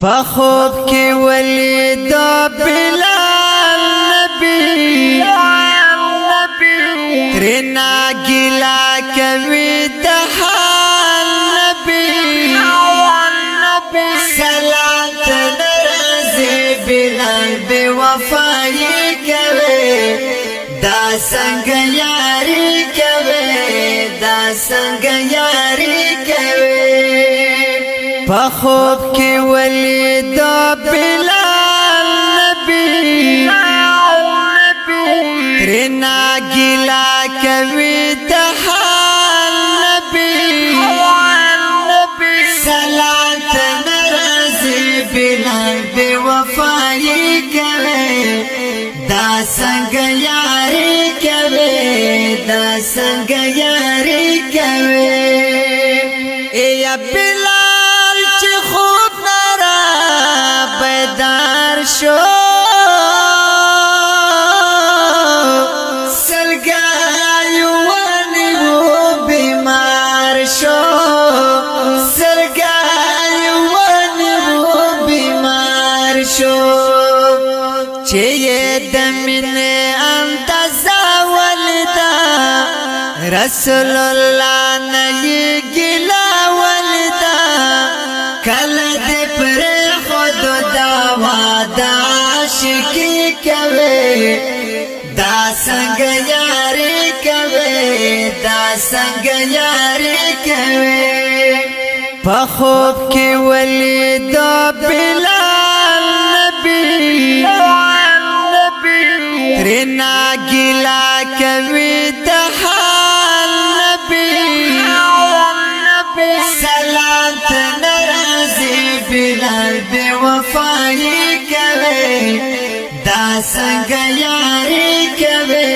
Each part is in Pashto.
فخوب کی ولید بلال نبی ترنا گلا کوي دحال نبی سلام تنرزی بلال بے وفائی کوي دا سنگ یاری کوي دا سنگ یاری کوي فخوب کی ولید بلال نبی ترنا گلا کوي دحال نبی سلام تنرزی بلال بے وفائی کوي دا سنگ یاری کوي دا سنگ یاری کوي اے بلال چی خوب نرا بیدار شو سرگائی وانی و بیمار شو سرگائی وانی و بیمار شو چیئے دمین اندازہ والدہ رسول اللہ نئی گلا والدہ کل دی پر خود دعوا دا عاشقی کوي دا سنگ یاری کوي دا سنگ یاری کوي پخوب کی ولید بلال نبی ترنا گلا کوي دحال نبی سلام تنرزی بلال بے وفائی کوي دا سنگ یاری کوي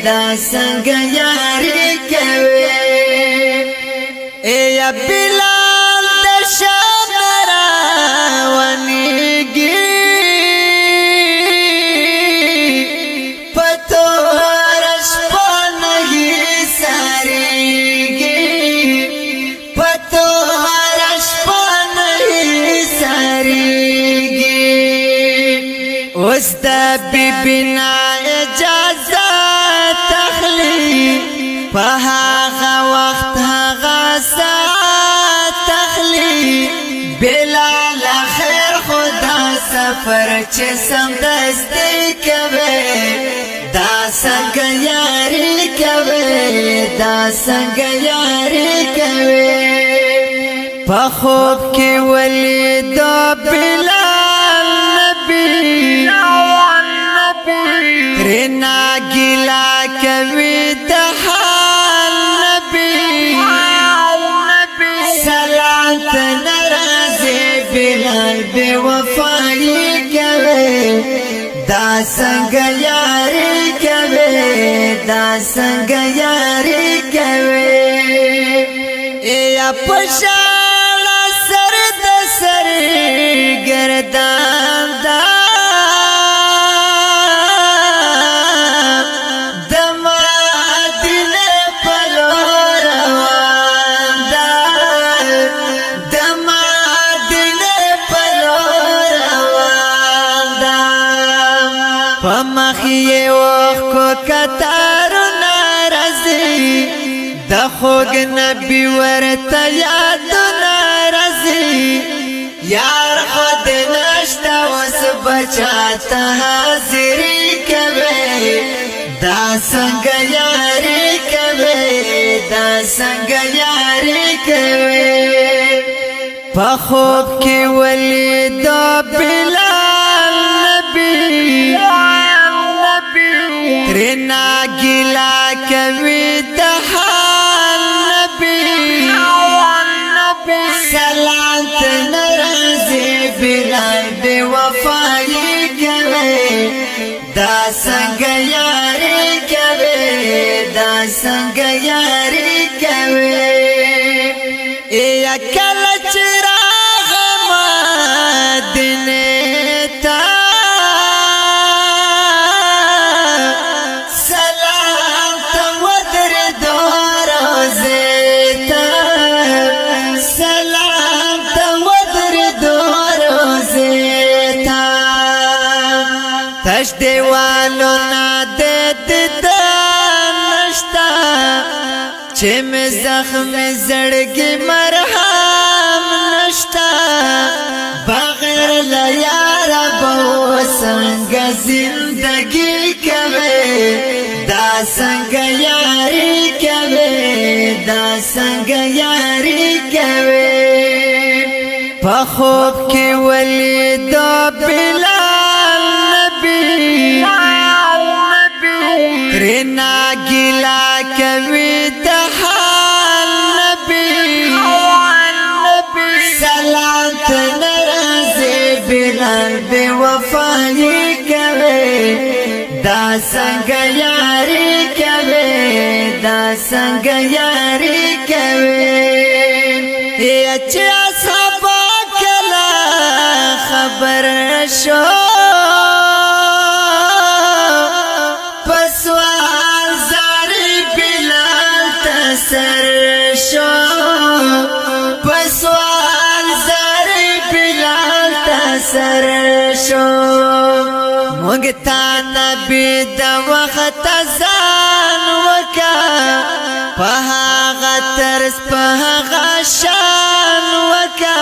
دا سنگ یاری کوي اے بلال دشام راونیگی اس دا بی بنا اجازہ تخلی فہاغا وقت ہاغا ساعت تخلی بلال خیر خدا سفر چه سمدستی کوي دا سنگ یاری کوي دا سنگ یاری کوي پخوب کی ولید بلال نبی ترنا گلا کوي دحال نبی سلام تنرزی بلال بے وفائی کوي دا سنگ یاری کوي دا سنگ یاری کوي اے پشالا سرد سر گردان دا پمخی وقت کو کتارو نارزی دخوگ نبی ورطا یادو نارزی یار خود نشتا وس بچاتا حاضری کوي دا سنگ یاری کوي دا سنگ یاری کوي پخوب کی ولید بلال نبی ترنا گلا کوي دحال نبی سلام تنرزی بلال بے وفائی کوي دا سنگ یاری کوي دا سنگ یاری کوي اے کل چراغ مدینه تا سلام تا ودر دور کش دیوالو نادد نشتا چه می زخم زړګي مرهم نشتا بغیر لیار بو څنګه زندگی کوي دا څنګه یاري کوي دا څنګه یاري کوي په خوب کې ولید بلال نبی رنا ګلا کوي د حال نبی سلام تنرازي بلال بے وفائی کوي دا څنګه یاري کوي دا څنګه یاري کوي چې صبا کلا خبر شو پسوال زاری بلال تسر شو پسوال زاری بلال تسر شو مونگتا نبی دا وقت زان وکا پہاغا ترس پہاغا شان وکا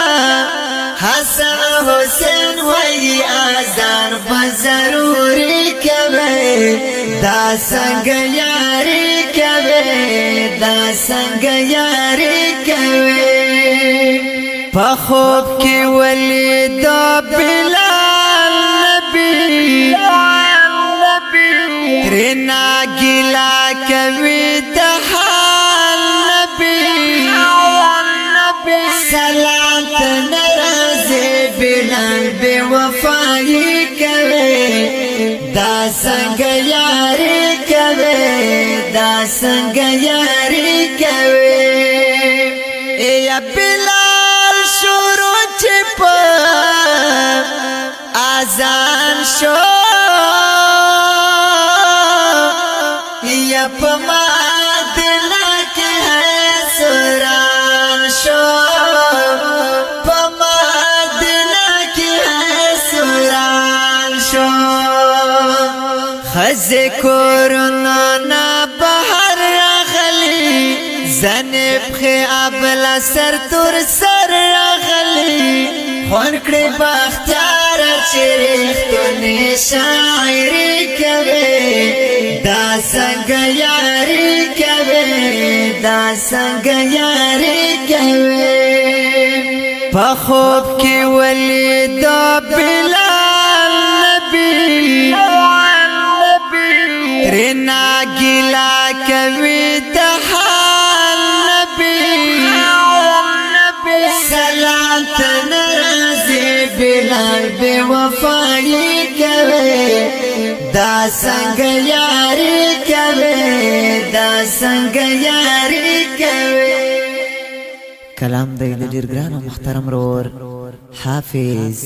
حسن حسین وی آزان بضروری کوي دا څنګه یاري کوي دا څنګه یاري کوي په خوب کې ولید بلال نبی رنا ګلا کوي د حال نبی سلام تنرازي بلال بے وفائی کوي دا څنګه یاري کوي دا څنګه یاري کوي یا بلال شروع چې په اذان شو یا په مدینه کې ہے سوران شو په مدینه کې ہے سوران شو خزه کورنا نا بهر راغلی زنب خې ابل سر تور سر راغلی خون کړي بختیار چریختونه شاعري کوي دا څنګه یاري کوي دا څنګه یاري کوي په خوب کې ولید بلال نبی رنا ګلا کوي د حال نبی سلام تنرازي بلال بے وفائی کوي دا څنګه یاري کوي دا څنګه یاري کوي کلام د ډیر ګران او محترم رور حافظ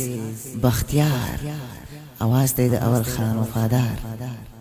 بختیار اواز د اول خان وفادار